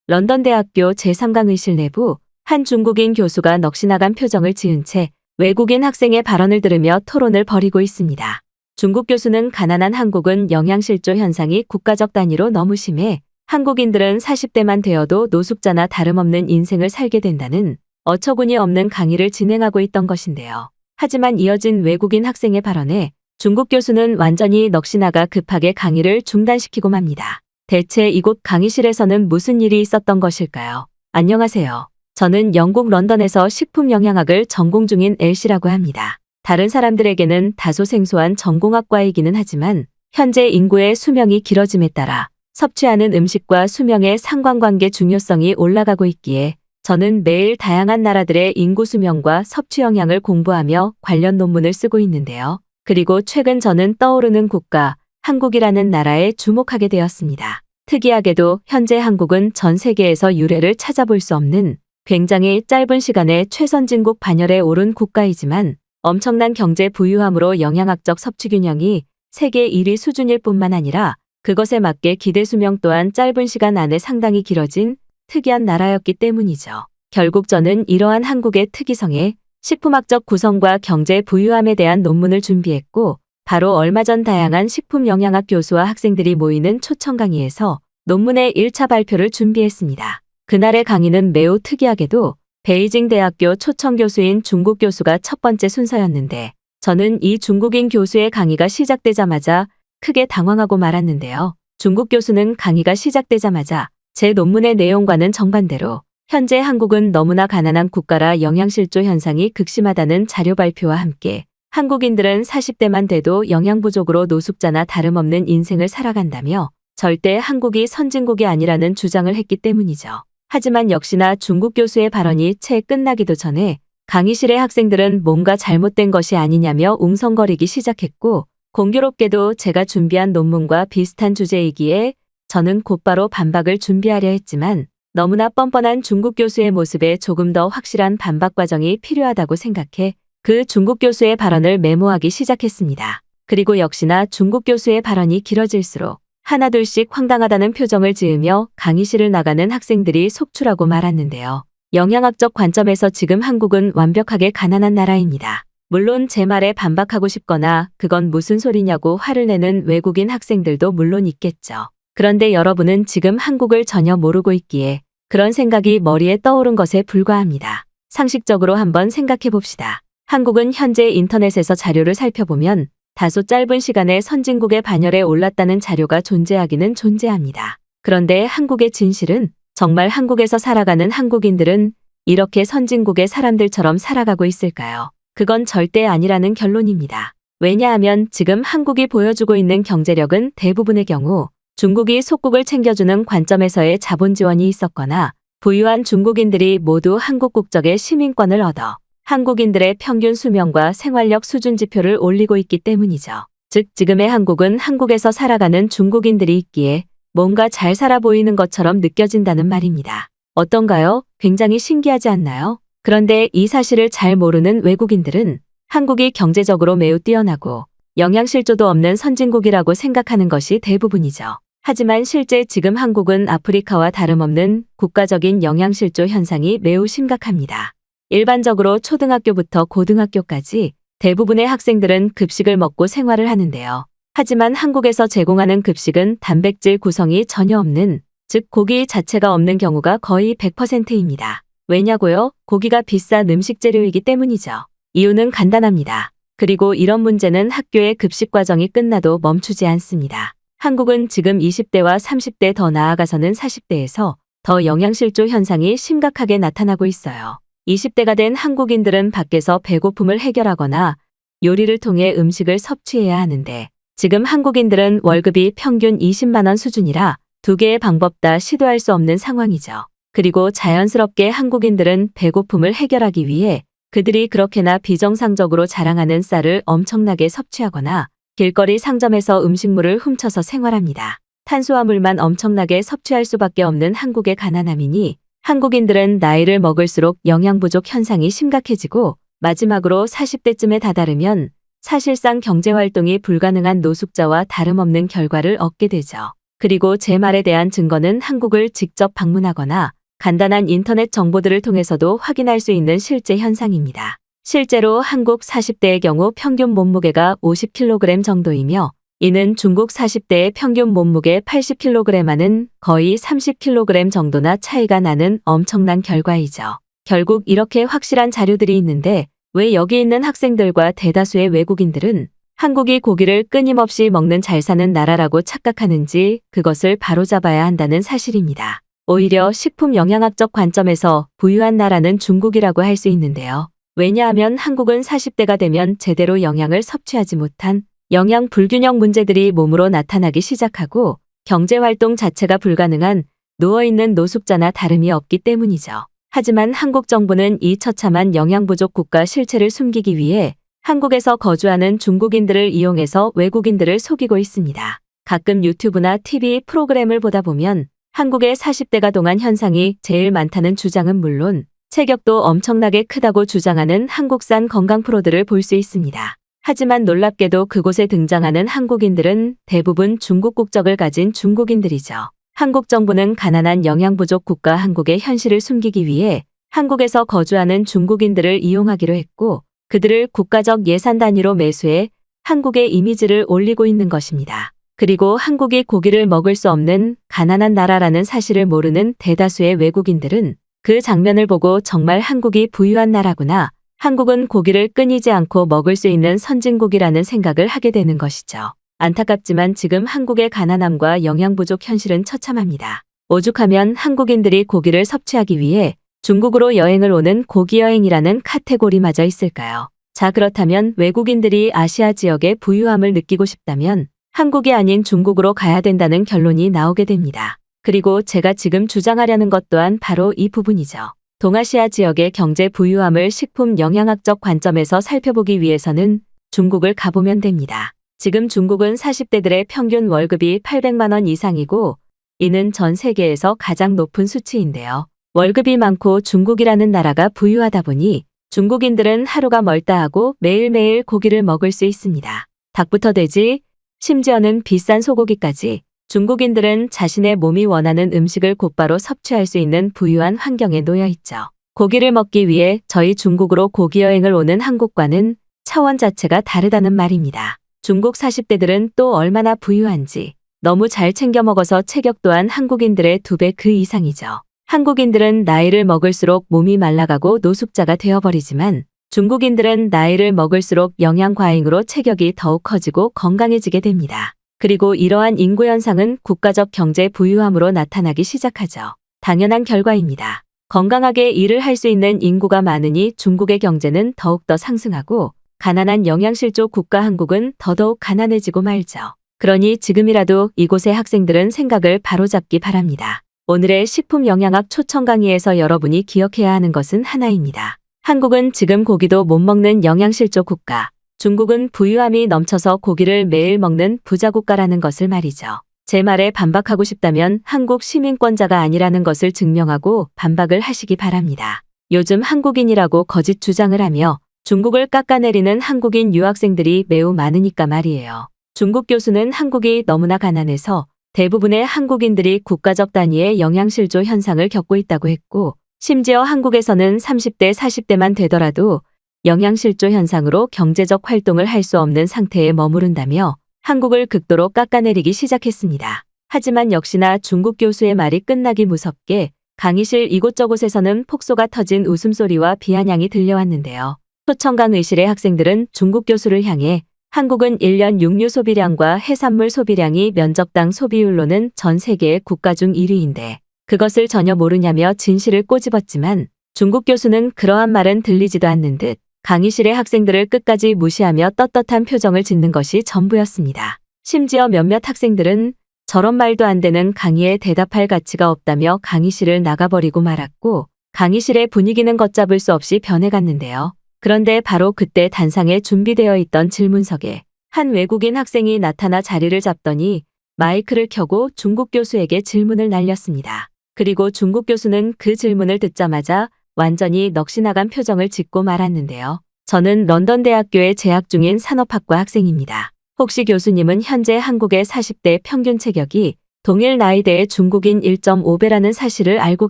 런던 대학교 제3강의실 내부 한 중국인 교수가 넋이 나간 표정을 지은 채 외국인 학생의 발언을 들으며 토론을 벌이고 있습니다. 중국 교수는 가난한 한국은 영양실조 현상이 국가적 단위로 너무 심해 한국인들은 40대만 되어도 노숙자나 다름없는 인생을 살게 된다는 어처구니 없는 강의를 진행하고 있던 것인데요. 하지만 이어진 외국인 학생의 발언에 중국 교수는 완전히 넋이 나가 급하게 강의를 중단시키고 맙니다. 대체 이곳 강의실에서는 무슨 일이 있었던 것일까요? 안녕하세요. 저는 영국 런던에서 식품영양학을 전공 중인 엘씨라고 합니다. 다른 사람들에게는 다소 생소한 전공학과이기는 하지만 현재 인구의 수명이 길어짐에 따라 섭취하는 음식과 수명의 상관관계 중요성이 올라가고 있기에 저는 매일 다양한 나라들의 인구 수명과 섭취 영향을 공부하며 관련 논문을 쓰고 있는데요. 그리고 최근 저는 떠오르는 국가, 한국이라는 나라에 주목하게 되었습니다. 특이하게도 현재 한국은 전 세계에서 유례를 찾아볼 수 없는 굉장히 짧은 시간에 최선진국 반열에 오른 국가이지만 엄청난 경제 부유함으로 영양학적 섭취 균형이 세계 1위 수준일 뿐만 아니라 그것에 맞게 기대 수명 또한 짧은 시간 안에 상당히 길어진 특이한 나라였기 때문이죠. 결국 저는 이러한 한국의 특이성에 식품학적 구성과 경제 부유함에 대한 논문을 준비했고 바로 얼마 전 다양한 식품영양학 교수와 학생들이 모이는 초청 강의에서 논문의 1차 발표를 준비했습니다. 그날의 강의는 매우 특이하게도 베이징 대학교 초청 교수인 중국 교수가 첫 번째 순서였는데 저는 이 중국인 교수의 강의가 시작되자마자 크게 당황하고 말았는데요. 중국 교수는 강의가 시작되자마자 제 논문의 내용과는 정반대로 현재 한국은 너무나 가난한 국가라 영양실조 현상이 극심하다는 자료 발표와 함께 한국인들은 40대만 돼도 영양 부족으로 노숙자나 다름없는 인생을 살아간다며 절대 한국이 선진국이 아니라는 주장을 했기 때문이죠. 하지만 역시나 중국 교수의 발언이 채 끝나기도 전에 강의실의 학생들은 뭔가 잘못된 것이 아니냐며 웅성거리기 시작했고 공교롭게도 제가 준비한 논문과 비슷한 주제이기에 저는 곧바로 반박을 준비하려 했지만 너무나 뻔뻔한 중국 교수의 모습에 조금 더 확실한 반박 과정이 필요하다고 생각해 그 중국 교수의 발언을 메모하기 시작했습니다. 그리고 역시나 중국 교수의 발언이 길어질수록 하나둘씩 황당하다는 표정을 지으며 강의실을 나가는 학생들이 속출하고 말았는데요. 영양학적 관점에서 지금 한국은 완벽하게 가난한 나라입니다. 물론 제 말에 반박하고 싶거나 그건 무슨 소리냐고 화를 내는 외국인 학생들도 물론 있겠죠. 그런데 여러분은 지금 한국을 전혀 모르고 있기에 그런 생각이 머리에 떠오른 것에 불과합니다. 상식적으로 한번 생각해 봅시다. 한국은 현재 인터넷에서 자료를 살펴보면 다소 짧은 시간에 선진국의 반열에 올랐다는 자료가 존재하기는 존재합니다. 그런데 한국의 진실은 정말 한국에서 살아가는 한국인들은 이렇게 선진국의 사람들처럼 살아가고 있을까요? 그건 절대 아니라는 결론입니다. 왜냐하면 지금 한국이 보여주고 있는 경제력은 대부분의 경우 중국이 속국을 챙겨주는 관점에서의 자본 지원이 있었거나 부유한 중국인들이 모두 한국 국적의 시민권을 얻어 한국인들의 평균 수명과 생활력 수준 지표를 올리고 있기 때문이죠. 즉 지금의 한국은 한국에서 살아가는 중국인들이 있기에 뭔가 잘 살아 보이는 것처럼 느껴진다는 말입니다. 어떤가요? 굉장히 신기하지 않나요? 그런데 이 사실을 잘 모르는 외국인들은 한국이 경제적으로 매우 뛰어나고 영양실조도 없는 선진국이라고 생각하는 것이 대부분이죠. 하지만 실제 지금 한국은 아프리카와 다름없는 국가적인 영양실조 현상이 매우 심각합니다. 일반적으로 초등학교부터 고등학교까지 대부분의 학생들은 급식을 먹고 생활을 하는데요. 하지만 한국에서 제공하는 급식은 단백질 구성이 전혀 없는, 즉 고기 자체가 없는 경우가 거의 100%입니다. 왜냐고요? 고기가 비싼 음식 재료이기 때문이죠. 이유는 간단합니다. 그리고 이런 문제는 학교의 급식 과정이 끝나도 멈추지 않습니다. 한국은 지금 20대와 30대 더 나아가서는 40대에서 더 영양실조 현상이 심각하게 나타나고 있어요. 20대가 된 한국인들은 밖에서 배고픔을 해결하거나 요리를 통해 음식을 섭취해야 하는데 지금 한국인들은 월급이 평균 20만 원 수준이라 두 개의 방법 다 시도할 수 없는 상황이죠. 그리고 자연스럽게 한국인들은 배고픔을 해결하기 위해 그들이 그렇게나 비정상적으로 자랑하는 쌀을 엄청나게 섭취하거나 길거리 상점에서 음식물을 훔쳐서 생활합니다. 탄수화물만 엄청나게 섭취할 수밖에 없는 한국의 가난함이니 한국인들은 나이를 먹을수록 영양 부족 현상이 심각해지고 마지막으로 40대쯤에 다다르면 사실상 경제활동이 불가능한 노숙자와 다름없는 결과를 얻게 되죠. 그리고 제 말에 대한 증거는 한국을 직접 방문하거나 간단한 인터넷 정보들을 통해서도 확인할 수 있는 실제 현상입니다. 실제로 한국 40대의 경우 평균 몸무게가 50kg 정도이며 이는 중국 40대의 평균 몸무게 80kg와는 거의 30kg 정도나 차이가 나는 엄청난 결과이죠. 결국 이렇게 확실한 자료들이 있는데 왜 여기 있는 학생들과 대다수의 외국인들은 한국이 고기를 끊임없이 먹는 잘 사는 나라라고 착각하는지 그것을 바로잡아야 한다는 사실입니다. 오히려 식품 영양학적 관점에서 부유한 나라는 중국이라고 할 수 있는데요. 왜냐하면 한국은 40대가 되면 제대로 영양을 섭취하지 못한 영양 불균형 문제들이 몸으로 나타나기 시작하고 경제활동 자체가 불가능한 누워있는 노숙자나 다름이 없기 때문이죠. 하지만 한국 정부는 이 처참한 영양 부족 국가 실체를 숨기기 위해 한국에서 거주하는 중국인들을 이용해서 외국인들을 속이고 있습니다. 가끔 유튜브나 TV 프로그램을 보다 보면 한국의 40대가 동안 현상이 제일 많다는 주장은 물론 체격도 엄청나게 크다고 주장하는 한국산 건강 프로들을 볼 수 있습니다. 하지만 놀랍게도 그곳에 등장하는 한국인들은 대부분 중국 국적을 가진 중국인들이죠. 한국 정부는 가난한 영양 부족 국가 한국의 현실을 숨기기 위해 한국에서 거주하는 중국인들을 이용하기로 했고 그들을 국가적 예산 단위로 매수해 한국의 이미지를 올리고 있는 것입니다. 그리고 한국이 고기를 먹을 수 없는 가난한 나라라는 사실을 모르는 대다수의 외국인들은 그 장면을 보고 정말 한국이 부유한 나라구나. 한국은 고기를 끊이지 않고 먹을 수 있는 선진국이라는 생각을 하게 되는 것이죠. 안타깝지만 지금 한국의 가난함과 영양 부족 현실은 처참합니다. 오죽하면 한국인들이 고기를 섭취하기 위해 중국으로 여행을 오는 고기 여행이라는 카테고리마저 있을까요? 자, 그렇다면 외국인들이 아시아 지역의 부유함을 느끼고 싶다면 한국이 아닌 중국으로 가야 된다는 결론이 나오게 됩니다. 그리고 제가 지금 주장하려는 것 또한 바로 이 부분이죠. 동아시아 지역의 경제 부유함을 식품 영양학적 관점에서 살펴보기 위해서는 중국을 가보면 됩니다. 지금 중국은 40대들의 평균 월급이 800만 원 이상이고 이는 전 세계에서 가장 높은 수치인데요. 월급이 많고 중국이라는 나라가 부유하다 보니 중국인들은 하루가 멀다 하고 매일매일 고기를 먹을 수 있습니다. 닭부터 돼지, 심지어는 비싼 소고기까지 중국인들은 자신의 몸이 원하는 음식을 곧바로 섭취할 수 있는 부유한 환경에 놓여 있죠. 고기를 먹기 위해 저희 중국으로 고기 여행을 오는 한국과는 차원 자체가 다르다는 말입니다. 중국 40대들은 또 얼마나 부유한지 너무 잘 챙겨 먹어서 체격 또한 한국인들의 2배 그 이상이죠. 한국인들은 나이를 먹을수록 몸이 말라가고 노숙자가 되어버리지만 중국인들은 나이를 먹을수록 영양 과잉으로 체격이 더욱 커지고 건강해지게 됩니다. 그리고 이러한 인구 현상은 국가적 경제 부유함으로 나타나기 시작하죠. 당연한 결과입니다. 건강하게 일을 할 수 있는 인구가 많으니 중국의 경제는 더욱더 상승하고 가난한 영양실조 국가 한국은 더더욱 가난해지고 말죠. 그러니 지금이라도 이곳의 학생들은 생각을 바로잡기 바랍니다. 오늘의 식품 영양학 초청 강의에서 여러분이 기억해야 하는 것은 하나입니다. 한국은 지금 고기도 못 먹는 영양실조 국가, 중국은 부유함이 넘쳐서 고기를 매일 먹는 부자 국가라는 것을 말이죠. 제 말에 반박하고 싶다면 한국 시민권자가 아니라는 것을 증명하고 반박을 하시기 바랍니다. 요즘 한국인이라고 거짓 주장을 하며 중국을 깎아내리는 한국인 유학생들이 매우 많으니까 말이에요. 중국 교수는 한국이 너무나 가난해서 대부분의 한국인들이 국가적 단위의 영양실조 현상을 겪고 있다고 했고 심지어 한국에서는 30대, 40대만 되더라도 영양실조 현상으로 경제적 활동을 할 수 없는 상태에 머무른다며 한국을 극도로 깎아내리기 시작했습니다. 하지만 역시나 중국 교수의 말이 끝나기 무섭게 강의실 이곳저곳에서는 폭소가 터진 웃음소리와 비아냥이 들려왔는데요. 초청강 의실의 학생들은 중국 교수를 향해 한국은 1년 육류 소비량과 해산물 소비량이 면적당 소비율로는 전 세계의 국가 중 1위인데 그것을 전혀 모르냐며 진실을 꼬집었지만 중국 교수는 그러한 말은 들리지도 않는 듯 강의실의 학생들을 끝까지 무시하며 떳떳한 표정을 짓는 것이 전부였습니다. 심지어 몇몇 학생들은 저런 말도 안 되는 강의에 대답할 가치가 없다며 강의실을 나가버리고 말았고 강의실의 분위기는 걷잡을 수 없이 변해갔는데요. 그런데 바로 그때 단상에 준비되어 있던 질문석에 한 외국인 학생이 나타나 자리를 잡더니 마이크를 켜고 중국 교수에게 질문을 날렸습니다. 그리고 중국 교수는 그 질문을 듣자마자 완전히 넋이 나간 표정을 짓고 말았는데요. 저는 런던 대학교에 재학 중인 산업학과 학생입니다. 혹시 교수님은 현재 한국의 40대 평균 체격이 동일 나이대의 중국인 1.5배라는 사실을 알고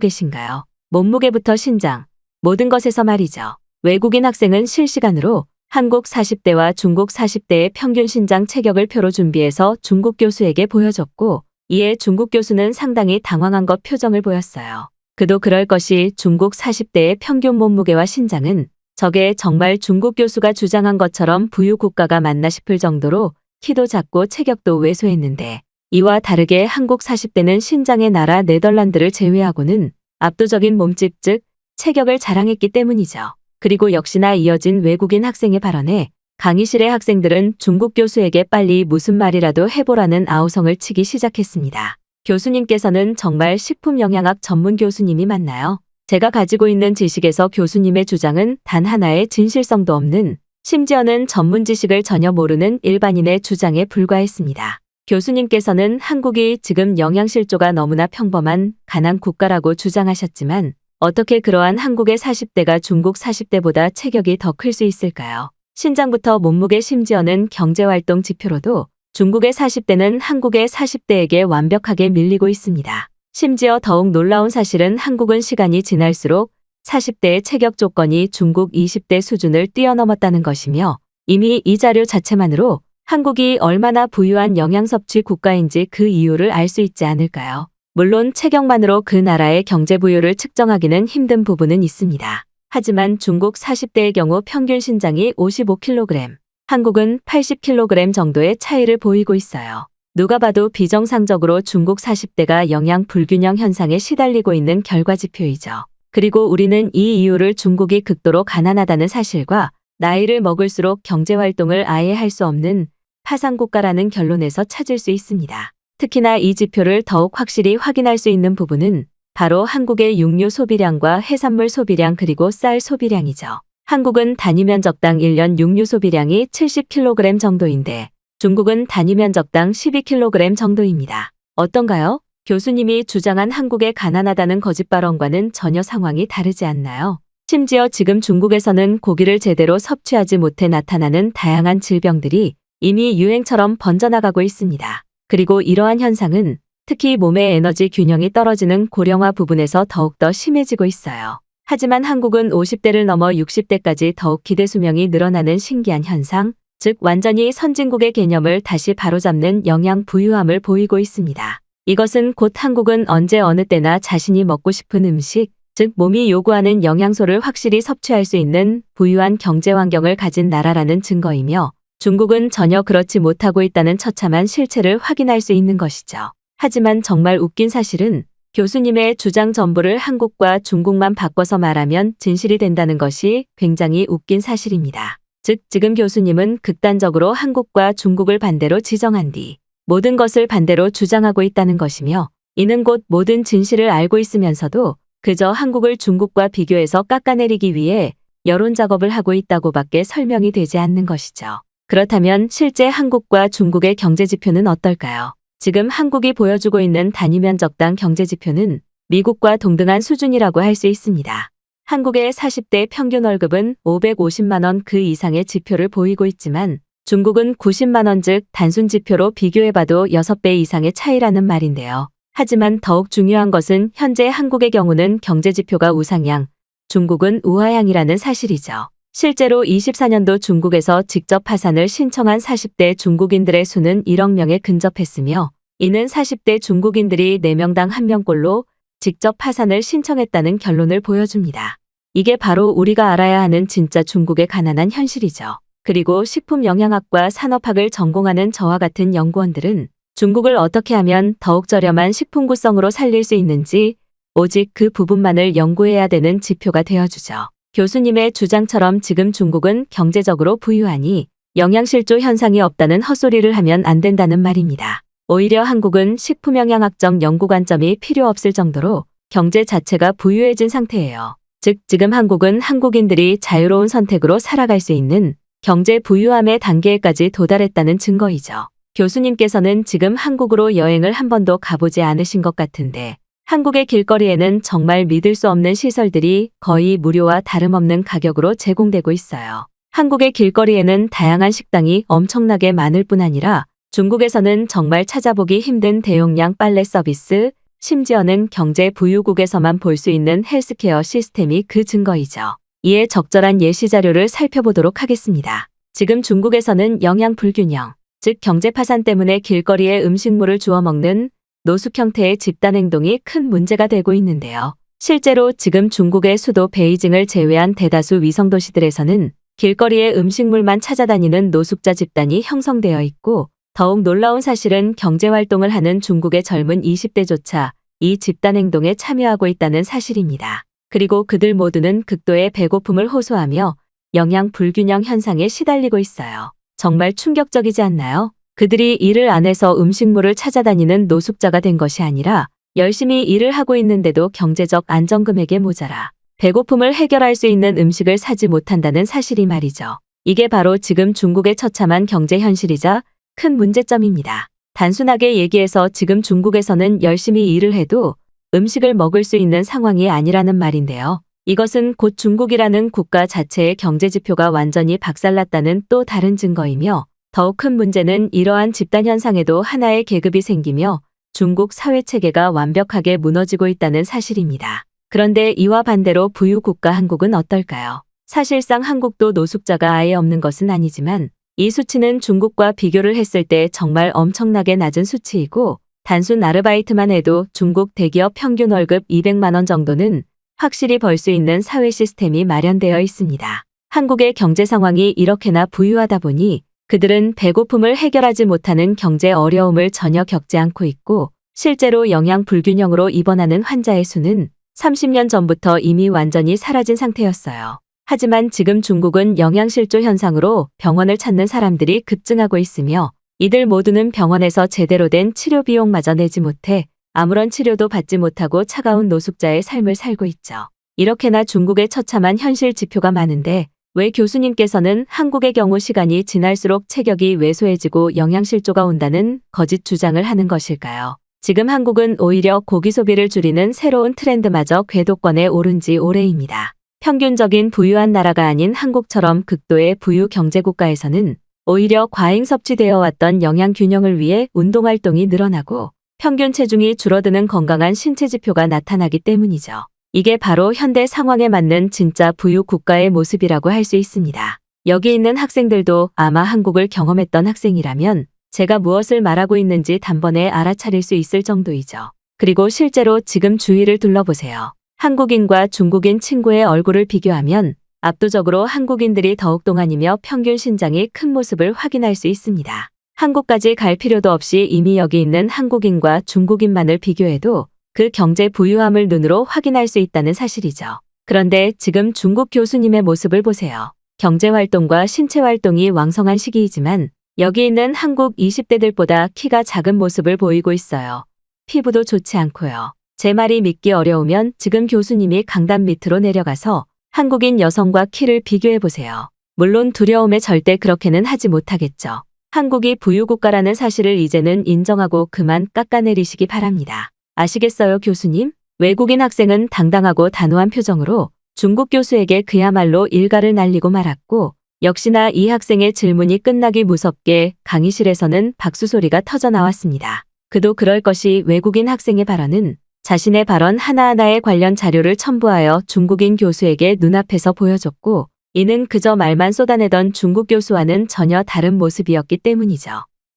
계신가요? 몸무게부터 신장, 모든 것에서 말이죠. 외국인 학생은 실시간으로 한국 40대와 중국 40대의 평균 신장 체격을 표로 준비해서 중국 교수에게 보여줬고, 이에 중국 교수는 상당히 당황한 것 표정을 보였어요. 그도 그럴 것이 중국 40대의 평균 몸무게와 신장은 저게 정말 중국 교수가 주장한 것처럼 부유 국가가 맞나 싶을 정도로 키도 작고 체격도 왜소했는데, 이와 다르게 한국 40대는 신장의 나라 네덜란드를 제외하고는 압도적인 몸집 즉 체격을 자랑했기 때문이죠. 그리고 역시나 이어진 외국인 학생의 발언에 강의실의 학생들은 중국 교수에게 빨리 무슨 말이라도 해보라는 아우성을 치기 시작했습니다. 교수님께서는 정말 식품영양학 전문 교수님이 맞나요? 제가 가지고 있는 지식에서 교수님의 주장은 단 하나의 진실성도 없는, 심지어는 전문 지식을 전혀 모르는 일반인의 주장에 불과했습니다. 교수님께서는 한국이 지금 영양실조가 너무나 평범한 가난 국가라고 주장하셨지만 어떻게 그러한 한국의 40대가 중국 40대보다 체격이 더 클 수 있을까요? 신장부터 몸무게 심지어는 경제활동 지표로도 중국의 40대는 한국의 40대에게 완벽하게 밀리고 있습니다. 심지어 더욱 놀라운 사실은 한국은 시간이 지날수록 40대의 체격 조건이 중국 20대 수준을 뛰어넘었다는 것이며, 이미 이 자료 자체만으로 한국이 얼마나 부유한 영양 섭취 국가인지 그 이유를 알 수 있지 않을까요? 물론 체격만으로 그 나라의 경제 부유를 측정하기는 힘든 부분은 있습니다. 하지만 중국 40대의 경우 평균 신장이 55kg, 한국은 80kg 정도의 차이를 보이고 있어요. 누가 봐도 비정상적으로 중국 40대가 영양 불균형 현상에 시달리고 있는 결과지표이죠. 그리고 우리는 이 이유를 중국이 극도로 가난하다는 사실과 나이를 먹을수록 경제활동을 아예 할 수 없는 파상국가라는 결론에서 찾을 수 있습니다. 특히나 이 지표를 더욱 확실히 확인할 수 있는 부분은 바로 한국의 육류 소비량과 해산물 소비량 그리고 쌀 소비량이죠. 한국은 단위 면적당 1년 육류 소비량이 70kg 정도인데 중국은 단위 면적당 12kg 정도입니다. 어떤가요? 교수님이 주장한 한국의 가난하다는 거짓 발언과는 전혀 상황이 다르지 않나요? 심지어 지금 중국에서는 고기를 제대로 섭취하지 못해 나타나는 다양한 질병들이 이미 유행처럼 번져나가고 있습니다. 그리고 이러한 현상은 특히 몸의 에너지 균형이 떨어지는 고령화 부분에서 더욱더 심해지고 있어요. 하지만 한국은 50대를 넘어 60대까지 더욱 기대 수명이 늘어나는 신기한 현상, 즉 완전히 선진국의 개념을 다시 바로잡는 영양 부유함을 보이고 있습니다. 이것은 곧 한국은 언제 어느 때나 자신이 먹고 싶은 음식, 즉 몸이 요구하는 영양소를 확실히 섭취할 수 있는 부유한 경제 환경을 가진 나라라는 증거이며, 중국은 전혀 그렇지 못하고 있다는 처참한 실체를 확인할 수 있는 것이죠. 하지만 정말 웃긴 사실은 교수님의 주장 전부를 한국과 중국만 바꿔서 말하면 진실이 된다는 것이 굉장히 웃긴 사실입니다. 즉 지금 교수님은 극단적으로 한국과 중국을 반대로 지정한 뒤 모든 것을 반대로 주장하고 있다는 것이며, 이는 곧 모든 진실을 알고 있으면서도 그저 한국을 중국과 비교해서 깎아내리기 위해 여론 작업을 하고 있다고밖에 설명이 되지 않는 것이죠. 그렇다면 실제 한국과 중국의 경제지표는 어떨까요? 지금 한국이 보여주고 있는 단위 면적당 경제지표는 미국과 동등한 수준이라고 할 수 있습니다. 한국의 40대 평균 월급은 550만 원 그 이상의 지표를 보이고 있지만 중국은 90만 원 즉 단순 지표로 비교해봐도 6배 이상의 차이라는 말인데요. 하지만 더욱 중요한 것은 현재 한국의 경우는 경제지표가 우상향, 중국은 우하향이라는 사실이죠. 실제로 24년도 중국에서 직접 파산을 신청한 40대 중국인들의 수는 1억 명에 근접했으며, 이는 40대 중국인들이 4명당 1명꼴로 직접 파산을 신청했다는 결론을 보여줍니다. 이게 바로 우리가 알아야 하는 진짜 중국의 가난한 현실이죠. 그리고 식품영양학과 산업학을 전공하는 저와 같은 연구원들은 중국을 어떻게 하면 더욱 저렴한 식품 구성으로 살릴 수 있는지 오직 그 부분만을 연구해야 되는 지표가 되어주죠. 교수님의 주장처럼 지금 중국은 경제적으로 부유하니 영양실조 현상이 없다는 헛소리를 하면 안 된다는 말입니다. 오히려 한국은 식품영양학적 연구 관점이 필요 없을 정도로 경제 자체가 부유해진 상태예요. 즉 지금 한국은 한국인들이 자유로운 선택으로 살아갈 수 있는 경제 부유함의 단계에까지 도달했다는 증거이죠. 교수님께서는 지금 한국으로 여행을 한 번도 가보지 않으신 것 같은데 한국의 길거리에는 정말 믿을 수 없는 시설들이 거의 무료와 다름없는 가격으로 제공되고 있어요. 한국의 길거리에는 다양한 식당이 엄청나게 많을 뿐 아니라 중국에서는 정말 찾아보기 힘든 대용량 빨래 서비스, 심지어는 경제 부유국에서만 볼 수 있는 헬스케어 시스템이 그 증거이죠. 이에 적절한 예시 자료를 살펴보도록 하겠습니다. 지금 중국에서는 영양 불균형, 즉 경제 파산 때문에 길거리에 음식물을 주워 먹는 노숙 형태의 집단 행동이 큰 문제가 되고 있는데요. 실제로 지금 중국의 수도 베이징을 제외한 대다수 위성도시들에서는 길거리에 음식물만 찾아다니는 노숙자 집단이 형성되어 있고, 더욱 놀라운 사실은 경제활동을 하는 중국의 젊은 20대조차 이 집단 행동에 참여하고 있다는 사실입니다. 그리고 그들 모두는 극도의 배고픔을 호소하며 영양 불균형 현상에 시달리고 있어요. 정말 충격적이지 않나요? 그들이 일을 안 해서 음식물을 찾아다니는 노숙자가 된 것이 아니라 열심히 일을 하고 있는데도 경제적 안정금액에 모자라 배고픔을 해결할 수 있는 음식을 사지 못한다는 사실이 말이죠. 이게 바로 지금 중국의 처참한 경제 현실이자 큰 문제점입니다. 단순하게 얘기해서 지금 중국에서는 열심히 일을 해도 음식을 먹을 수 있는 상황이 아니라는 말인데요. 이것은 곧 중국이라는 국가 자체의 경제 지표가 완전히 박살났다는 또 다른 증거이며, 더욱 큰 문제는 이러한 집단 현상에도 하나의 계급이 생기며 중국 사회 체계가 완벽하게 무너지고 있다는 사실입니다. 그런데 이와 반대로 부유 국가 한국은 어떨까요? 사실상 한국도 노숙자가 아예 없는 것은 아니지만 이 수치는 중국과 비교를 했을 때 정말 엄청나게 낮은 수치이고, 단순 아르바이트만 해도 중국 대기업 평균 월급 200만 원 정도는 확실히 벌 수 있는 사회 시스템이 마련되어 있습니다. 한국의 경제 상황이 이렇게나 부유하다 보니 그들은 배고픔을 해결하지 못하는 경제 어려움을 전혀 겪지 않고 있고, 실제로 영양 불균형으로 입원하는 환자의 수는 30년 전부터 이미 완전히 사라진 상태였어요. 하지만 지금 중국은 영양실조 현상으로 병원을 찾는 사람들이 급증하고 있으며, 이들 모두는 병원에서 제대로 된 치료 비용마저 내지 못해 아무런 치료도 받지 못하고 차가운 노숙자의 삶을 살고 있죠. 이렇게나 중국의 처참한 현실 지표가 많은데 왜 교수님께서는 한국의 경우 시간이 지날수록 체격이 왜소해지고 영양실조가 온다는 거짓 주장을 하는 것일까요? 지금 한국은 오히려 고기 소비를 줄이는 새로운 트렌드마저 궤도권에 오른 지 오래입니다. 평균적인 부유한 나라가 아닌 한국처럼 극도의 부유 경제국가에서는 오히려 과잉 섭취되어 왔던 영양 균형을 위해 운동활동이 늘어나고 평균 체중이 줄어드는 건강한 신체 지표가 나타나기 때문이죠. 이게 바로 현대 상황에 맞는 진짜 부유 국가의 모습이라고 할 수 있습니다. 여기 있는 학생들도 아마 한국을 경험했던 학생이라면 제가 무엇을 말하고 있는지 단번에 알아차릴 수 있을 정도이죠. 그리고 실제로 지금 주위를 둘러보세요. 한국인과 중국인 친구의 얼굴을 비교하면 압도적으로 한국인들이 더욱 동안이며 평균 신장이 큰 모습을 확인할 수 있습니다. 한국까지 갈 필요도 없이 이미 여기 있는 한국인과 중국인만을 비교해도 그 경제 부유함을 눈으로 확인할 수 있다는 사실이죠. 그런데 지금 중국 교수님의 모습을 보세요. 경제활동과 신체활동이 왕성한 시기이지만 여기 있는 한국 20대들보다 키가 작은 모습을 보이고 있어요. 피부도 좋지 않고요. 제 말이 믿기 어려우면 지금 교수님이 강단 밑으로 내려가서 한국인 여성과 키를 비교해보세요. 물론 두려움에 절대 그렇게는 하지 못하겠죠. 한국이 부유국가라는 사실을 이제는 인정하고 그만 깎아내리시기 바랍니다. 아시겠어요, 교수님? 외국인 학생은 당당하고 단호한 표정으로 중국 교수에게 그야말로 일가를 날리고 말았고, 역시나 이 학생의 질문이 끝나기 무섭게 강의실에서는 박수 소리가 터져 나왔습니다. 그도 그럴 것이 외국인 학생의 발언은 자신의 발언 하나하나에 관련 자료를 첨부하여 중국인 교수에게 눈앞에서 보여줬고, 이는 그저 말만 쏟아내던 중국 교수와는 전혀 다른 모습이었기 때문이죠.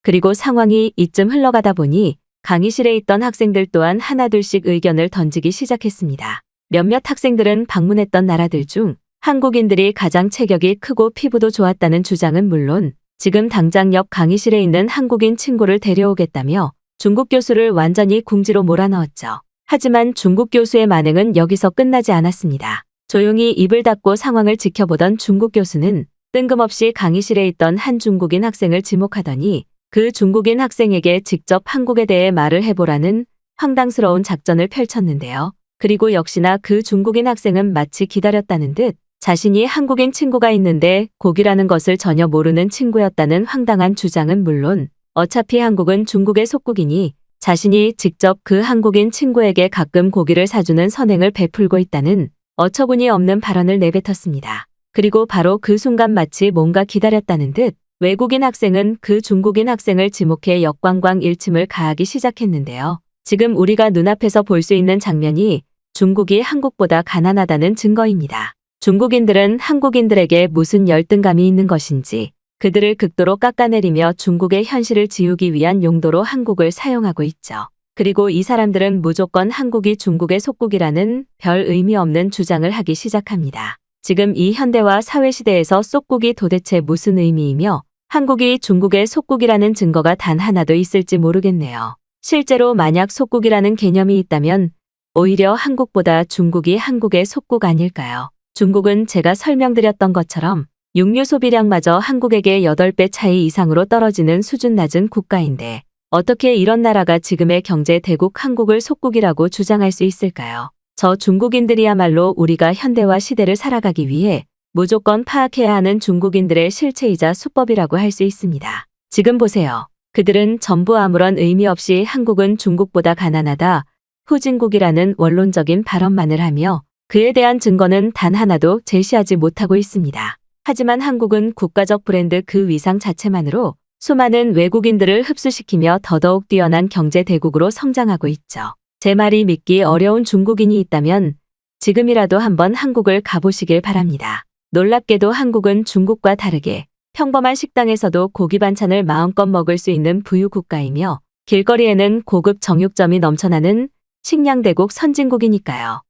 그리고 상황이 이쯤 흘러가다 보니 강의실에 있던 학생들 또한 하나둘씩 의견을 던지기 시작했습니다. 몇몇 학생들은 방문했던 나라들 중 한국인들이 가장 체격이 크고 피부도 좋았다는 주장은 물론 지금 당장 옆 강의실에 있는 한국인 친구를 데려오겠다며 중국 교수를 완전히 궁지로 몰아넣었죠. 하지만 중국 교수의 만행은 여기서 끝나지 않았습니다. 조용히 입을 닫고 상황을 지켜보던 중국 교수는 뜬금없이 강의실에 있던 한 중국인 학생을 지목하더니 그 중국인 학생에게 직접 한국에 대해 말을 해보라는 황당스러운 작전을 펼쳤는데요. 그리고 역시나 그 중국인 학생은 마치 기다렸다는 듯 자신이 한국인 친구가 있는데 고기라는 것을 전혀 모르는 친구였다는 황당한 주장은 물론 어차피 한국은 중국의 속국이니 자신이 직접 그 한국인 친구에게 가끔 고기를 사주는 선행을 베풀고 있다는 어처구니 없는 발언을 내뱉었습니다. 그리고 바로 그 순간 마치 뭔가 기다렸다는 듯 외국인 학생은 그 중국인 학생을 지목해 역관광 일침을 가하기 시작했는데요. 지금 우리가 눈앞에서 볼 수 있는 장면이 중국이 한국보다 가난하다는 증거입니다. 중국인들은 한국인들에게 무슨 열등감이 있는 것인지 그들을 극도로 깎아내리며 중국의 현실을 지우기 위한 용도로 한국을 사용하고 있죠. 그리고 이 사람들은 무조건 한국이 중국의 속국이라는 별 의미 없는 주장을 하기 시작합니다. 지금 이 현대화 사회시대에서 속국이 도대체 무슨 의미이며 한국이 중국의 속국이라는 증거가 단 하나도 있을지 모르겠네요. 실제로 만약 속국이라는 개념이 있다면 오히려 한국보다 중국이 한국의 속국 아닐까요? 중국은 제가 설명드렸던 것처럼 육류 소비량마저 한국에게 8배 차이 이상으로 떨어지는 수준 낮은 국가인데 어떻게 이런 나라가 지금의 경제 대국 한국을 속국이라고 주장할 수 있을까요? 저 중국인들이야말로 우리가 현대화 시대를 살아가기 위해 무조건 파악해야 하는 중국인들의 실체이자 수법이라고 할 수 있습니다. 지금 보세요. 그들은 전부 아무런 의미 없이 한국은 중국보다 가난하다, 후진국이라는 원론적인 발언만을 하며 그에 대한 증거는 단 하나도 제시하지 못하고 있습니다. 하지만 한국은 국가적 브랜드 그 위상 자체만으로 수많은 외국인들을 흡수시키며 더더욱 뛰어난 경제 대국으로 성장하고 있죠. 제 말이 믿기 어려운 중국인이 있다면 지금이라도 한번 한국을 가보시길 바랍니다. 놀랍게도 한국은 중국과 다르게 평범한 식당에서도 고기 반찬을 마음껏 먹을 수 있는 부유국가이며 길거리에는 고급 정육점이 넘쳐나는 식량대국 선진국이니까요.